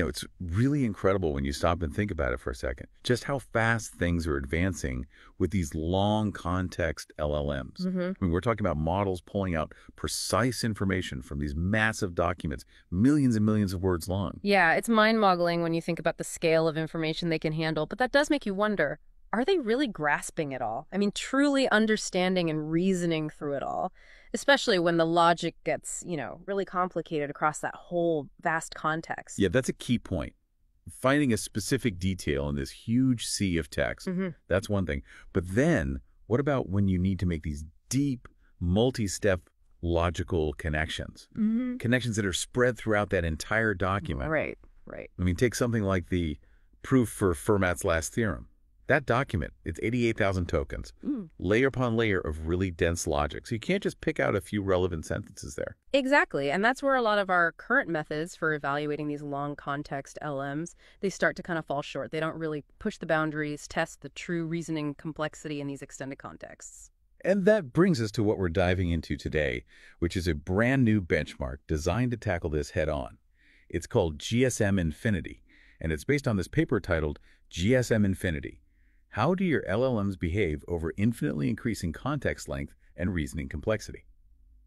It's really incredible when you stop and think about it for a second, just how fast things are advancing with these long context LLMs. Hmm. I mean, we're talking about models pulling out precise information from these massive documents, millions and millions of words long. Yeah, it's mind-boggling when you think about the scale of information they can handle, but that does make you wonder, are they really grasping it all? I mean, truly understanding and reasoning through it all, especially when the logic gets, really complicated across that whole vast context. Yeah, that's a key point. Finding a specific detail in this huge sea of text, Hmm. that's one thing. But then, what about when you need to make these deep, multi-step logical connections? Hmm. Connections that are spread throughout that entire document. Right, right. I mean, take something like the proof for Fermat's last theorem. That document, it's 88,000 tokens, Mm. layer upon layer of really dense logic. So you can't just pick out a few relevant sentences there. Exactly, and that's where a lot of our current methods for evaluating these long context LMs, they start to kind of fall short. They don't really push the boundaries, test the true reasoning complexity in these extended contexts. And that brings us to what we're diving into today, which is a brand new benchmark designed to tackle this head on. It's called GSM Infinity, and it's based on this paper titled GSM Infinity. How do your LLMs behave over infinitely increasing context length and reasoning complexity?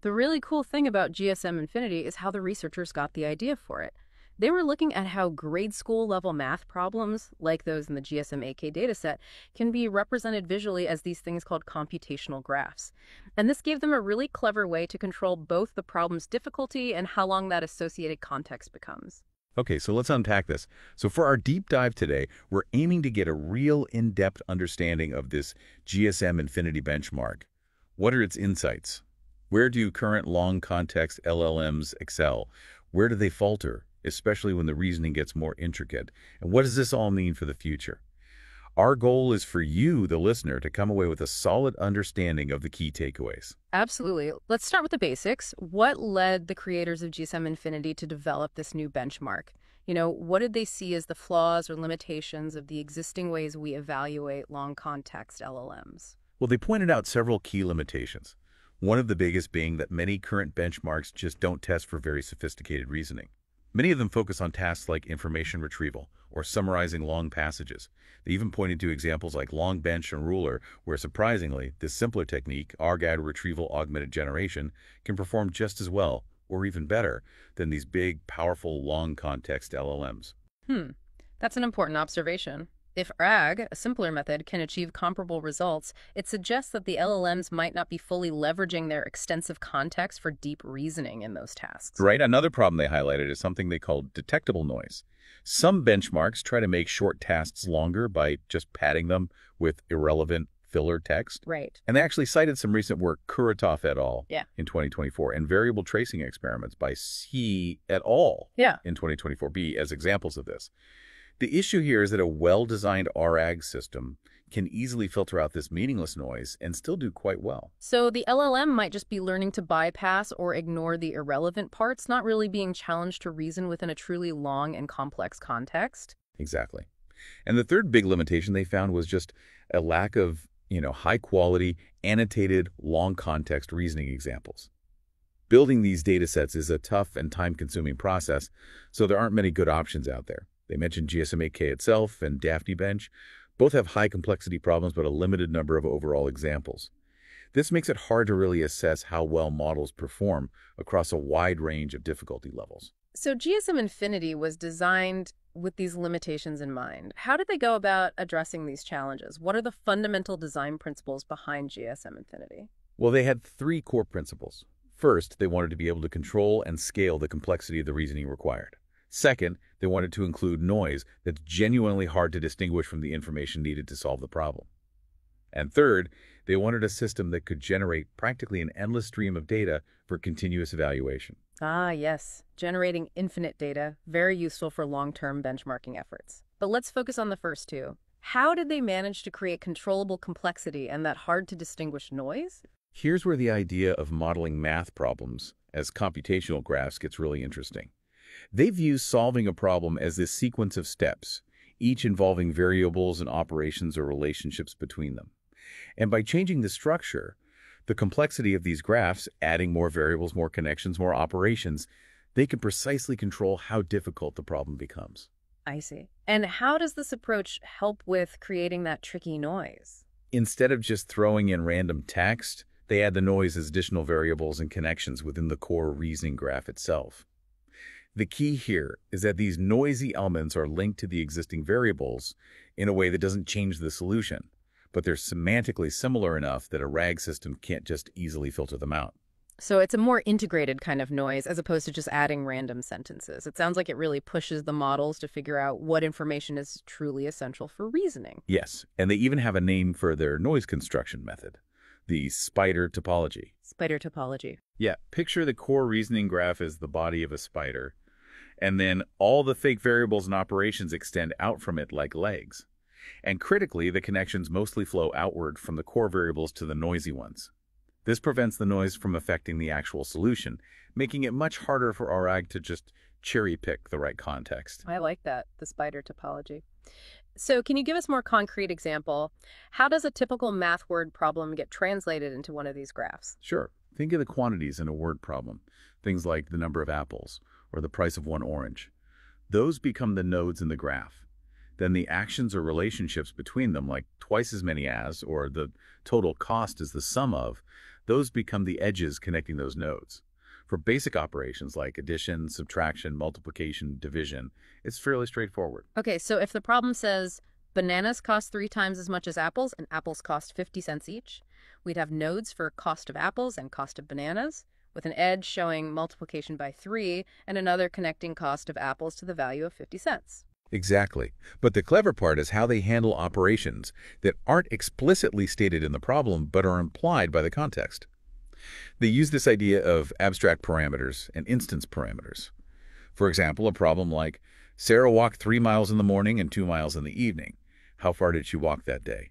The really cool thing about GSM Infinity is how the researchers got the idea for it. They were looking at how grade school level math problems, like those in the GSM AK dataset, can be represented visually as these things called computational graphs. And this gave them a really clever way to control both the problem's difficulty and how long that associated context becomes. Okay, so let's unpack this. So for our deep dive today, we're aiming to get a real in-depth understanding of this GSM Infinity benchmark. What are its insights? Where do current long context LLMs excel? Where do they falter, especially when the reasoning gets more intricate? And what does this all mean for the future? Our goal is for you, the listener, to come away with a solid understanding of the key takeaways. Absolutely. Let's start with the basics. What led the creators of GSM Infinity to develop this new benchmark? What did they see as the flaws or limitations of the existing ways we evaluate long context LLMs? Well, they pointed out several key limitations. One of the biggest being that many current benchmarks just don't test for very sophisticated reasoning. Many of them focus on tasks like information retrieval or summarizing long passages. They even pointed to examples like long bench and ruler, where surprisingly, this simpler technique, RGAD retrieval augmented generation, can perform just as well, or even better, than these big, powerful, long context LLMs. That's an important observation. If RAG, a simpler method, can achieve comparable results, it suggests that the LLMs might not be fully leveraging their extensive context for deep reasoning in those tasks. Right? Another problem they highlighted is something they call detectable noise. Some benchmarks try to make short tasks longer by just padding them with irrelevant filler text. Right. And they actually cited some recent work, Kuratov et al. Yeah. In 2024, and variable tracing experiments by C et al. Yeah. In 2024b as examples of this. The issue here is that a well-designed RAG system can easily filter out this meaningless noise and still do quite well. So the LLM might just be learning to bypass or ignore the irrelevant parts, not really being challenged to reason within a truly long and complex context. Exactly. And the third big limitation they found was just a lack of, high-quality, annotated, long-context reasoning examples. Building these data sets is a tough and time-consuming process, so there aren't many good options out there. They mentioned GSM-8K itself and Daphne Bench. Both have high complexity problems, but a limited number of overall examples. This makes it hard to really assess how well models perform across a wide range of difficulty levels. So GSM Infinity was designed with these limitations in mind. How did they go about addressing these challenges? What are the fundamental design principles behind GSM Infinity? Well, they had three core principles. First, they wanted to be able to control and scale the complexity of the reasoning required. Second, they wanted to include noise that's genuinely hard to distinguish from the information needed to solve the problem. And third, they wanted a system that could generate practically an endless stream of data for continuous evaluation. Ah, yes. Generating infinite data, very useful for long-term benchmarking efforts. But let's focus on the first two. How did they manage to create controllable complexity and that hard-to-distinguish noise? Here's where the idea of modeling math problems as computational graphs gets really interesting. They view solving a problem as this sequence of steps, each involving variables and operations or relationships between them. And by changing the structure, the complexity of these graphs, adding more variables, more connections, more operations, They can precisely control how difficult the problem becomes. I see. And how does this approach help with creating that tricky noise? Instead of just throwing in random text, they add the noise as additional variables and connections within the core reasoning graph itself. The key here is that these noisy elements are linked to the existing variables in a way that doesn't change the solution, but they're semantically similar enough that a RAG system can't just easily filter them out. So it's a more integrated kind of noise as opposed to just adding random sentences. It sounds like it really pushes the models to figure out what information is truly essential for reasoning. Yes, and they even have a name for their noise construction method, the spider topology. Spider topology. Yeah, picture the core reasoning graph as the body of a spider, and then all the fake variables and operations extend out from it like legs. And critically, the connections mostly flow outward from the core variables to the noisy ones. This prevents the noise from affecting the actual solution, making it much harder for our RAG to just cherry-pick the right context. I like that, the spider topology. So can you give us a more concrete example? How does a typical math word problem get translated into one of these graphs? Sure, think of the quantities in a word problem, things like the number of apples or the price of one orange. Those become the nodes in the graph. Then the actions or relationships between them, like twice as many as, or the total cost is the sum of, those become the edges connecting those nodes. For basic operations like addition, subtraction, multiplication, division, it's fairly straightforward. Okay, so if the problem says bananas cost 3 times as much as apples and apples cost 50 cents each, we'd have nodes for cost of apples and cost of bananas, with an edge showing multiplication by 3 and another connecting cost of apples to the value of 50 cents. Exactly. But the clever part is how they handle operations that aren't explicitly stated in the problem but are implied by the context. They use this idea of abstract parameters and instance parameters. For example, a problem like, Sarah walked 3 miles in the morning and 2 miles in the evening. How far did she walk that day?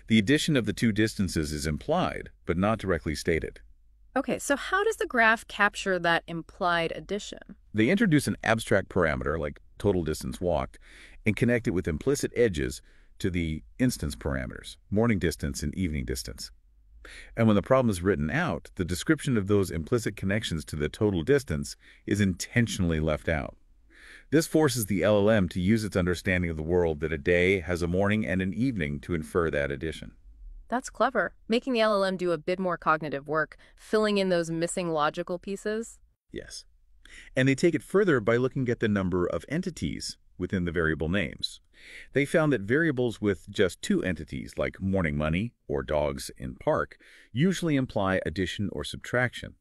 The addition of the two distances is implied, but not directly stated. Okay, so how does the graph capture that implied addition? They introduce an abstract parameter, like total distance walked, and connect it with implicit edges to the instance parameters, morning distance and evening distance. And when the problem is written out, the description of those implicit connections to the total distance is intentionally left out. This forces the LLM to use its understanding of the world that a day has a morning and an evening to infer that addition. That's clever, making the LLM do a bit more cognitive work, filling in those missing logical pieces. Yes. And they take it further by looking at the number of entities within the variable names. They found that variables with just 2 entities, like morning money or dogs in park, usually imply addition or subtraction.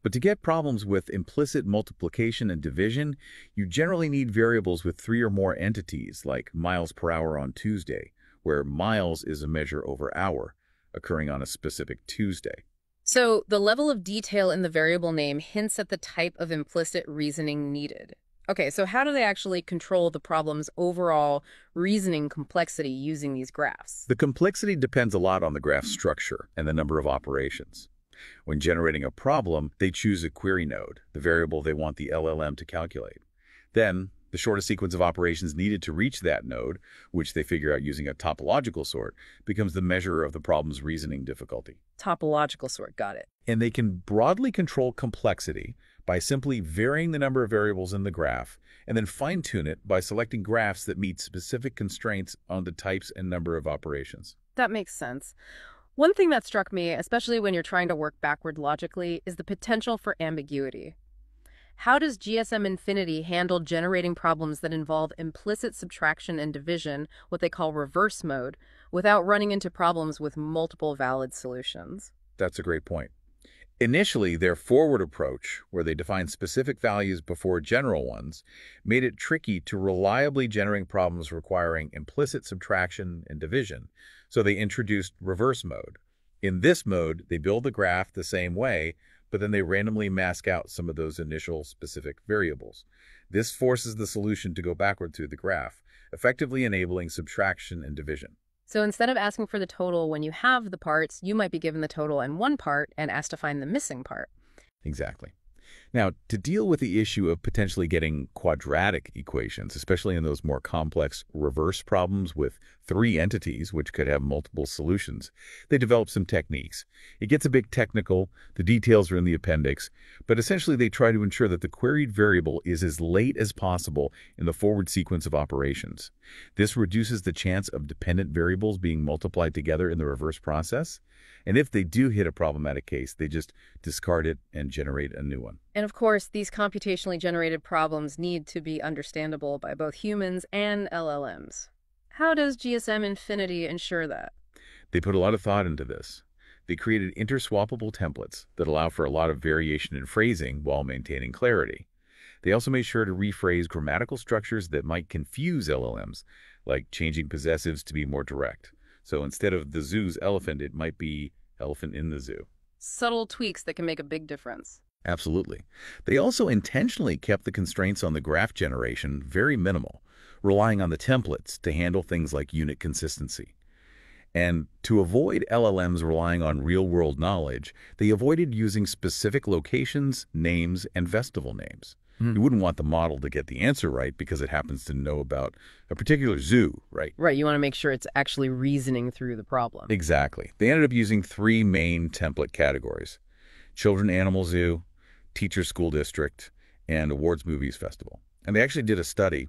But to get problems with implicit multiplication and division, you generally need variables with 3 or more entities, like miles per hour on Tuesday, where miles is a measure over hour, occurring on a specific Tuesday. So the level of detail in the variable name hints at the type of implicit reasoning needed. Okay, so how do they actually control the problem's overall reasoning complexity using these graphs? The complexity depends a lot on the graph structure and the number of operations. When generating a problem, they choose a query node, the variable they want the LLM to calculate. Then, the shortest sequence of operations needed to reach that node, which they figure out using a topological sort, becomes the measure of the problem's reasoning difficulty. Topological sort, got it. And they can broadly control complexity by simply varying the number of variables in the graph, and then fine-tune it by selecting graphs that meet specific constraints on the types and number of operations. That makes sense. One thing that struck me, especially when you're trying to work backward logically, is the potential for ambiguity. How does GSM Infinity handle generating problems that involve implicit subtraction and division, what they call reverse mode, without running into problems with multiple valid solutions? That's a great point. Initially, their forward approach, where they defined specific values before general ones, made it tricky to reliably generate problems requiring implicit subtraction and division, so they introduced reverse mode. In this mode, they build the graph the same way, but then they randomly mask out some of those initial specific variables. This forces the solution to go backward through the graph, effectively enabling subtraction and division. So instead of asking for the total when you have the parts, you might be given the total and one part and asked to find the missing part. Exactly. Now, to deal with the issue of potentially getting quadratic equations, especially in those more complex reverse problems with three entities, which could have multiple solutions. They develop some techniques. It gets a bit technical, the details are in the appendix, but essentially they try to ensure that the queried variable is as late as possible in the forward sequence of operations. This reduces the chance of dependent variables being multiplied together in the reverse process. And if they do hit a problematic case, they just discard it and generate a new one. And of course, these computationally generated problems need to be understandable by both humans and LLMs. How does GSM Infinity ensure that? They put a lot of thought into this. They created interswappable templates that allow for a lot of variation in phrasing while maintaining clarity. They also made sure to rephrase grammatical structures that might confuse LLMs, like changing possessives to be more direct. So instead of the zoo's elephant, it might be elephant in the zoo. Subtle tweaks that can make a big difference. Absolutely. They also intentionally kept the constraints on the graph generation very minimal, relying on the templates to handle things like unit consistency. And to avoid LLMs relying on real-world knowledge, they avoided using specific locations, names, and festival names. You wouldn't want the model to get the answer right because it happens to know about a particular zoo, right? Right, you want to make sure it's actually reasoning through the problem. Exactly. They ended up using three main template categories: Children Animal Zoo, Teacher School District, and Awards Movies Festival. And they actually did a study,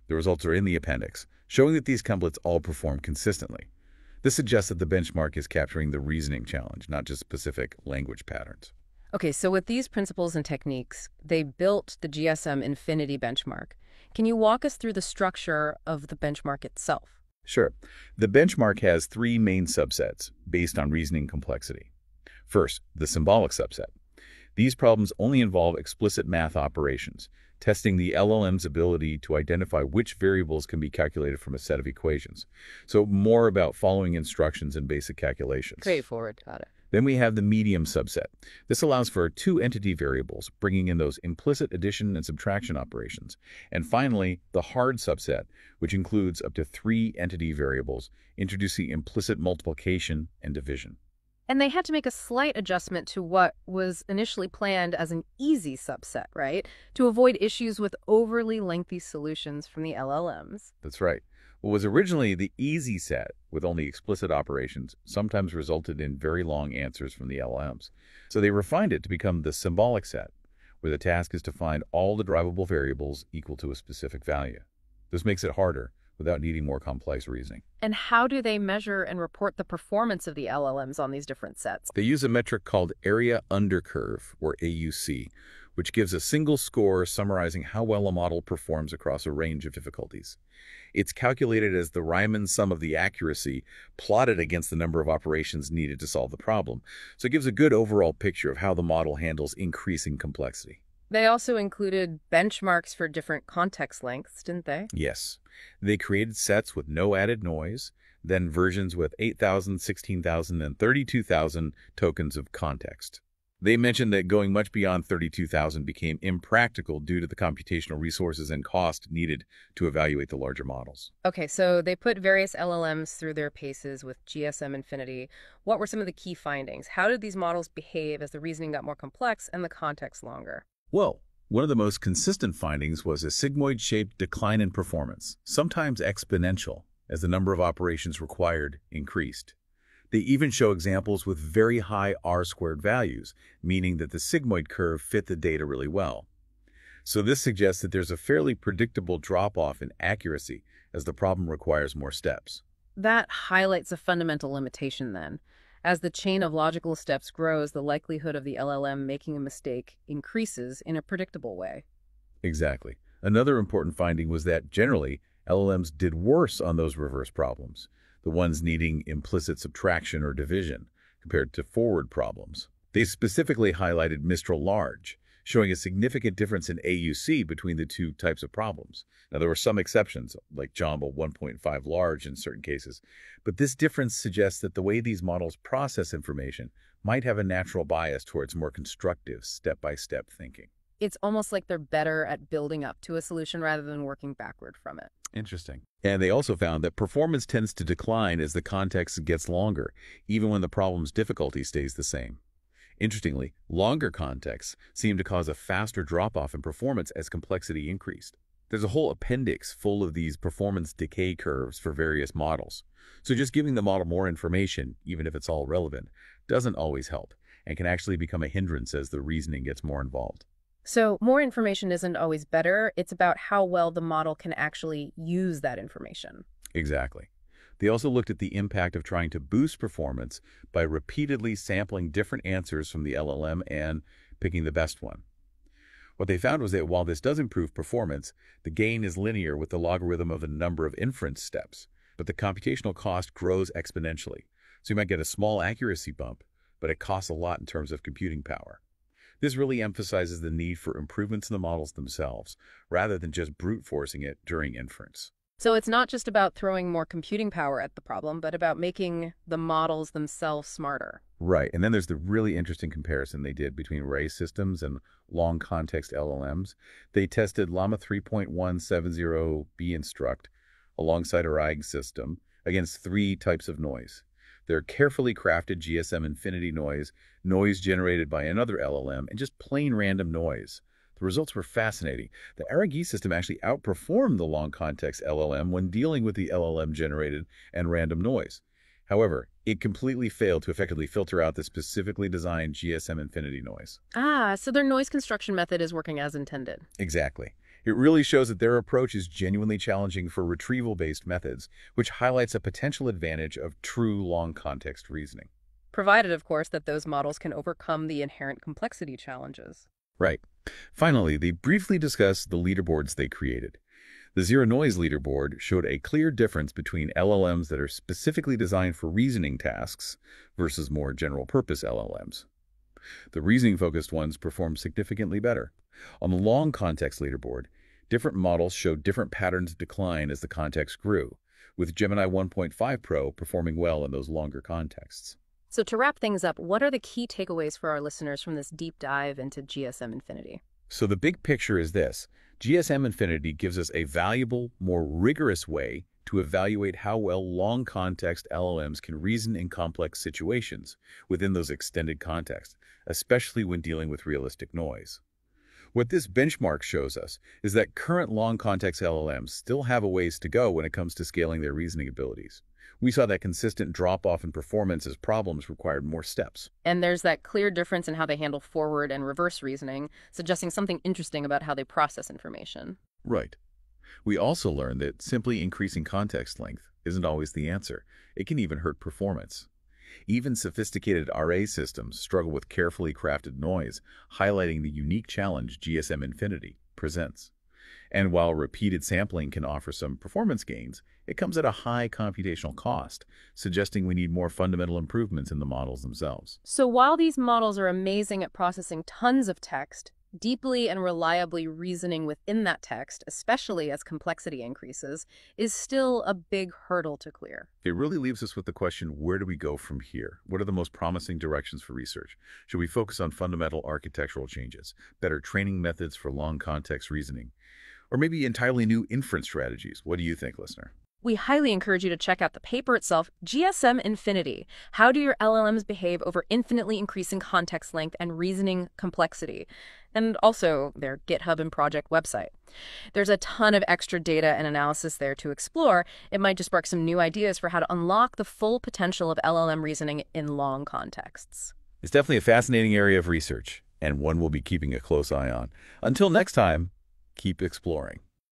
the results are in the appendix, showing that these templates all perform consistently. This suggests that the benchmark is capturing the reasoning challenge, not just specific language patterns. Okay, so with these principles and techniques, they built the GSM Infinity benchmark. Can you walk us through the structure of the benchmark itself? Sure. The benchmark has three main subsets based on reasoning complexity. First, the symbolic subset. These problems only involve explicit math operations, testing the LLM's ability to identify which variables can be calculated from a set of equations. So more about following instructions in basic calculations. Straightforward, got it. Then we have the medium subset. This allows for two-entity variables, bringing in those implicit addition and subtraction operations. And finally, the hard subset, which includes up to three-entity variables, introducing implicit multiplication and division. And they had to make a slight adjustment to what was initially planned as an easy subset, right? To avoid issues with overly lengthy solutions from the LLMs. That's right. What was originally the easy set with only explicit operations sometimes resulted in very long answers from the LLMs. So they refined it to become the symbolic set, where the task is to find all the drivable variables equal to a specific value. This makes it harder without needing more complex reasoning. And how do they measure and report the performance of the LLMs on these different sets? They use a metric called area under curve, or AUC, which gives a single score summarizing how well a model performs across a range of difficulties. It's calculated as the Riemann sum of the accuracy plotted against the number of operations needed to solve the problem. So it gives a good overall picture of how the model handles increasing complexity. They also included benchmarks for different context lengths, didn't they? Yes. They created sets with no added noise, then versions with 8,000, 16,000, and 32,000 tokens of context. They mentioned that going much beyond 32,000 became impractical due to the computational resources and cost needed to evaluate the larger models. Okay, so they put various LLMs through their paces with GSM Infinity. What were some of the key findings? How did these models behave as the reasoning got more complex and the context longer? Well, one of the most consistent findings was a sigmoid-shaped decline in performance, sometimes exponential, as the number of operations required increased. They even show examples with very high R-squared values, meaning that the sigmoid curve fit the data really well. So this suggests that there's a fairly predictable drop-off in accuracy as the problem requires more steps. That highlights a fundamental limitation then. As the chain of logical steps grows, the likelihood of the LLM making a mistake increases in a predictable way. Exactly. Another important finding was that generally, LLMs did worse on those reverse problems, the ones needing implicit subtraction or division, compared to forward problems. They specifically highlighted Mistral Large, showing a significant difference in AUC between the two types of problems. Now, there were some exceptions, like Jumbo 1.5 Large in certain cases, but this difference suggests that the way these models process information might have a natural bias towards more constructive, step-by-step thinking. It's almost like they're better at building up to a solution rather than working backward from it. Interesting. And they also found that performance tends to decline as the context gets longer, even when the problem's difficulty stays the same. Interestingly, longer contexts seem to cause a faster drop-off in performance as complexity increased. There's a whole appendix full of these performance decay curves for various models. So just giving the model more information, even if it's all relevant, doesn't always help and can actually become a hindrance as the reasoning gets more involved. So more information isn't always better. It's about how well the model can actually use that information. Exactly. They also looked at the impact of trying to boost performance by repeatedly sampling different answers from the LLM and picking the best one. What they found was that while this does improve performance, the gain is linear with the logarithm of the number of inference steps, but the computational cost grows exponentially. So you might get a small accuracy bump, but it costs a lot in terms of computing power. This really emphasizes the need for improvements in the models themselves, rather than just brute forcing it during inference. So it's not just about throwing more computing power at the problem, but about making the models themselves smarter. Right, and then there's the really interesting comparison they did between array systems and long context LLMs. They tested Llama 3.170B Instruct alongside a RAG system against three types of noise. Their carefully crafted GSM infinity noise, noise generated by another LLM, and just plain random noise. The results were fascinating. The RAG system actually outperformed the long context LLM when dealing with the LLM-generated and random noise. However, it completely failed to effectively filter out the specifically designed GSM infinity noise. Ah, so their noise construction method is working as intended. Exactly. It really shows that their approach is genuinely challenging for retrieval-based methods, which highlights a potential advantage of true long-context reasoning. Provided, of course, that those models can overcome the inherent complexity challenges. Right. Finally, they briefly discussed the leaderboards they created. The Zero Noise leaderboard showed a clear difference between LLMs that are specifically designed for reasoning tasks versus more general-purpose LLMs. The reasoning-focused ones performed significantly better. On the long context leaderboard, different models showed different patterns of decline as the context grew, with Gemini 1.5 Pro performing well in those longer contexts. So to wrap things up, what are the key takeaways for our listeners from this deep dive into GSM Infinity? So the big picture is this. GSM Infinity gives us a valuable, more rigorous way to evaluate how well long context LLMs can reason in complex situations within those extended contexts, especially when dealing with realistic noise. What this benchmark shows us is that current long context LLMs still have a ways to go when it comes to scaling their reasoning abilities. We saw that consistent drop-off in performance as problems required more steps. And there's that clear difference in how they handle forward and reverse reasoning, suggesting something interesting about how they process information. Right. We also learned that simply increasing context length isn't always the answer. It can even hurt performance. Even sophisticated RA systems struggle with carefully crafted noise, highlighting the unique challenge GSM Infinity presents. And while repeated sampling can offer some performance gains, it comes at a high computational cost, suggesting we need more fundamental improvements in the models themselves. So while these models are amazing at processing tons of text, deeply and reliably reasoning within that text, especially as complexity increases, is still a big hurdle to clear. It really leaves us with the question, where do we go from here? What are the most promising directions for research? Should we focus on fundamental architectural changes, better training methods for long context reasoning, or maybe entirely new inference strategies? What do you think, listener? We highly encourage you to check out the paper itself, GSM Infinity. How do your LLMs behave over infinitely increasing context length and reasoning complexity? And also their GitHub and project website. There's a ton of extra data and analysis there to explore. It might just spark some new ideas for how to unlock the full potential of LLM reasoning in long contexts. It's definitely a fascinating area of research, and one we'll be keeping a close eye on. Until next time, keep exploring.